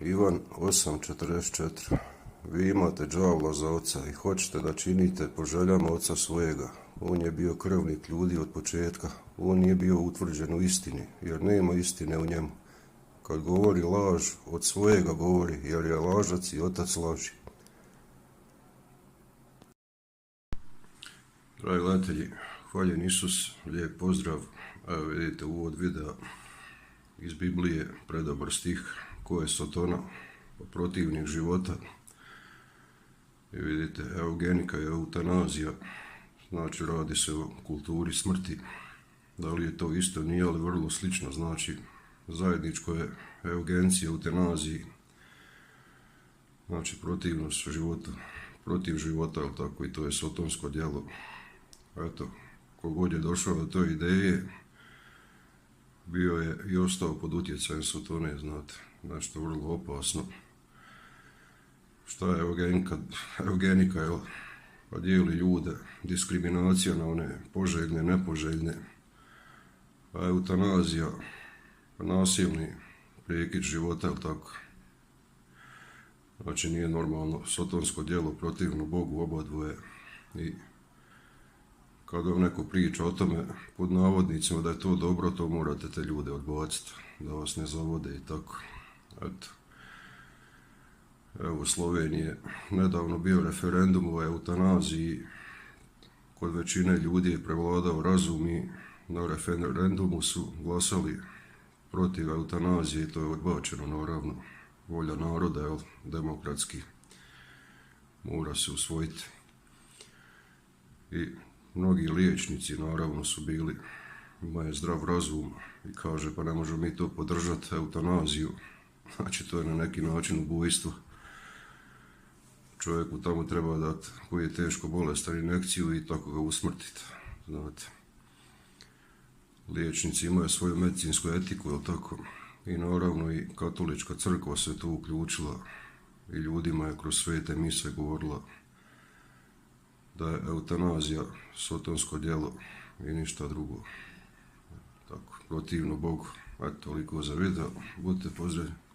Ivan 8.44. Vi imate đavla za oca i hoćete da činite po željama oca svojega. On je bio krvnik ljudi od početka. On nije bio utvrđen u istini, jer nema istine u njemu. Kad govori laž, od svojega govori, jer je lažac i otac laži. Dragi gledatelji, hvaljen Isus, lijep pozdrav. Evo vidite uvod videa iz Biblije, predobar stih, ko je Sotona, protivnik života. I vidite, eugenika je eutanazija, znači radi se o kulturi smrti. Da li je to isto, nije, ali vrlo slično, znači zajedničko je eugencija, eutanaziji, znači protivnost života, protiv života, ali tako, i to je sotonsko djelo. Eto, kogod je došao do te ideje, bio je i ostao pod utjecajem Sotone, znate, nešto vrlo opasno. Šta je eugenika, jel? Pa dijeli ljude, diskriminacija na one poželjne, nepoželjne, a eutanazija, nasilni prekid života, jel tako? Znači nije normalno sotonsko djelo protivno Bogu, oba dvoje. I kad vam neko priča o tome, pod navodnicima, da je to dobro, to morate te ljude odbaciti, da vas ne zavode i tako. Eto. Evo, u Sloveniji je nedavno bio referendum o eutanaziji. Kod većine ljudi je prevladao razum i na referendumu su glasali protiv eutanazije i to je odbačeno, naravno. Volja naroda, jel, demokratski, mora se usvojiti. I mnogi liječnici, naravno, su bili, imaju zdrav razum i kaže, pa ne možemo mi to podržati, eutanaziju. Znači, to je na neki način ubojstvo. Čovjeku tamo treba dati, koji je teško bolestan, injekciju i tako ga usmrtiti, znate. Liječnici imaju svoju medicinsku etiku, jel tako? I naravno i katolička crkva se tu uključila i ljudima je kroz svete mise govorila da je eutanazija sotonsko djelo i ništa drugo. Tako, protivno Bogu. Eto, toliko za video. Budite pozdravljeni.